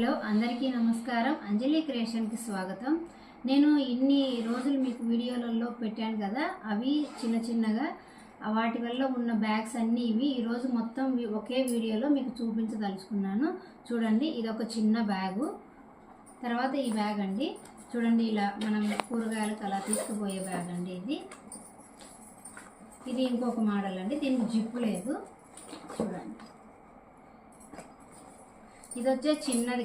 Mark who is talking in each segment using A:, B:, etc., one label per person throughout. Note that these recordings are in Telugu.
A: హలో అందరికీ నమస్కారం. అంజలి క్రియేషన్కి స్వాగతం. నేను ఇన్ని రోజులు మీకు వీడియోలలో పెట్టాను కదా, అవి చిన్న చిన్నగా వాటి వల్ల ఉన్న బ్యాగ్స్ అన్నీ ఇవి ఈరోజు మొత్తం ఒకే వీడియోలో మీకు చూపించదలుచుకున్నాను. చూడండి, ఇది ఒక చిన్న బ్యాగు. తర్వాత ఈ బ్యాగ్ అండి, చూడండి ఇలా మనం కూరగాయలకు అలా తీసుకుపోయే బ్యాగ్ అండి. ఇది ఇంకొక మోడల్ అండి, దీనికి జిప్పు లేదు. చూడండి, ఇది వచ్చే చిన్నది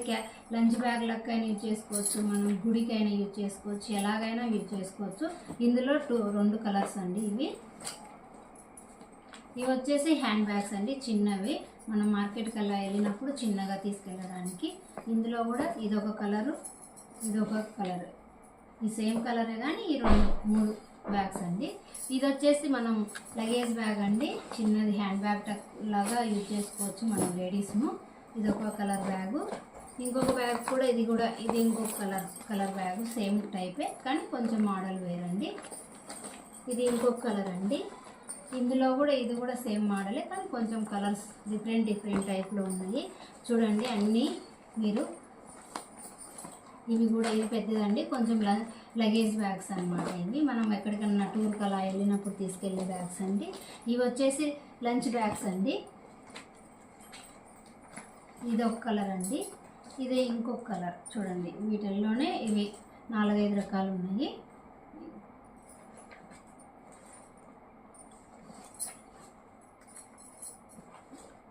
A: లంచ్ బ్యాగ్ లెక్కైనా యూజ్ చేసుకోవచ్చు, మనం గుడికైనా యూజ్ చేసుకోవచ్చు, ఎలాగైనా యూజ్ చేసుకోవచ్చు. ఇందులో రెండు కలర్స్ అండి. ఇవి వచ్చేసి హ్యాండ్ బ్యాగ్స్ అండి, చిన్నవి. మనం మార్కెట్కి అలా వెళ్ళినప్పుడు చిన్నగా తీసుకెళ్ళడానికి. ఇందులో కూడా ఇదొక కలరు, ఇదొక కలర్, ఈ సేమ్ కలరే కానీ ఈ మూడు బ్యాగ్స్ అండి. ఇది వచ్చేసి మనం లగేజ్ బ్యాగ్ అండి, చిన్నది హ్యాండ్ బ్యాగ్ లాగా యూజ్ చేసుకోవచ్చు మనం లేడీస్ను. ఇది ఒక కలర్ బ్యాగు. ఇంకొక బ్యాగ్ కూడా ఇది ఇంకొక కలర్ బ్యాగు, సేమ్ టైపే కానీ కొంచెం మోడల్ వేరండి. ఇది ఇంకొక కలర్ అండి. ఇందులో కూడా ఇది కూడా సేమ్ మోడలే కానీ కొంచెం కలర్స్ డిఫరెంట్ టైప్లో ఉన్నాయి. చూడండి అన్నీ మీరు. ఇవి పెద్దదండి, కొంచెం లగేజ్ బ్యాగ్స్ అనమాట. ఇవి మనం ఎక్కడికన్నా టూర్కి అలా వెళ్ళినప్పుడు తీసుకెళ్ళే బ్యాగ్స్ అండి. ఇవి వచ్చేసి లంచ్ బ్యాగ్స్ అండి. ఇది ఒక కలర్ అండి, ఇది ఇంకొక కలర్. చూడండి, వీటిల్లోనే ఇవి 4-5 రకాలు ఉన్నాయి.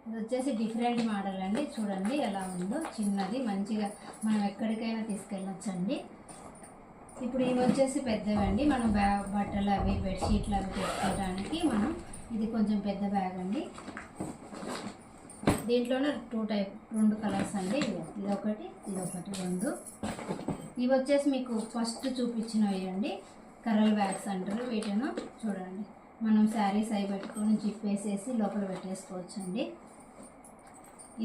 A: ఇది వచ్చేసి డిఫరెంట్ మోడల్ అండి. చూడండి ఎలా ఉందో, చిన్నది, మంచిగా మనం ఎక్కడికైనా తీసుకెళ్ళొచ్చండి. ఇప్పుడు ఇవి వచ్చేసి పెద్దవండి, మనం బట్టలు అవి బెడ్షీట్లు అవి పెట్టుకోవడానికి ఇది కొంచెం పెద్ద బ్యాగ్ అండి. దీంట్లోనే రెండు కలర్స్ అండి, ఇదొకటి రెండు. ఇవి వచ్చేసి మీకు ఫస్ట్ చూపించినవి అండి, కర్రల బ్యాగ్స్ అంటారు వీటిను. చూడండి, మనం శారీస్ అవి పెట్టుకొని జిప్ వేసేసి లోపల పెట్టేసుకోవచ్చు అండి.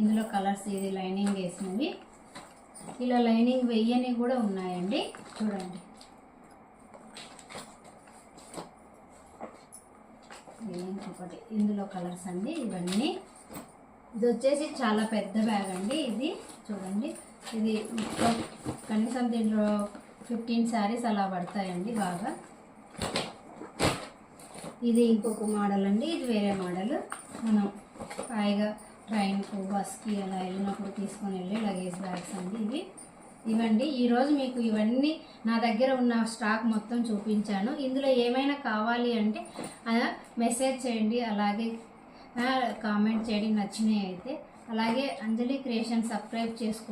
A: ఇందులో కలర్స్, ఇది లైనింగ్ వేసినవి, ఇలా లైనింగ్ వెయ్యని కూడా ఉన్నాయండి. చూడండి, ఇంకొకటి, ఇందులో కలర్స్ అండి ఇవన్నీ. ఇది వచ్చేసి చాలా పెద్ద బ్యాగ్ అండి. ఇది చూడండి, ఇది కనీసం దీంట్లో 15 శారీస్ అలా పడతాయండి బాగా. ఇది ఇంకొక మోడల్ అండి, ఇది వేరే మోడల్. మనం హాయిగా ట్రైన్కు బస్కి అలా వెళ్ళినప్పుడు తీసుకొని వెళ్ళి లగేజ్ బ్యాగ్స్ అండి ఇవండి. ఈరోజు మీకు ఇవన్నీ నా దగ్గర ఉన్న స్టాక్ మొత్తం చూపించాను. ఇందులో ఏమైనా కావాలి అంటే మెసేజ్ చేయండి, అలాగే కామెంట్ చేయండి నచ్చినాయి అయితే. అలాగే అంజలి క్రియేషన్ సబ్స్క్రైబ్ చేసుకోండి.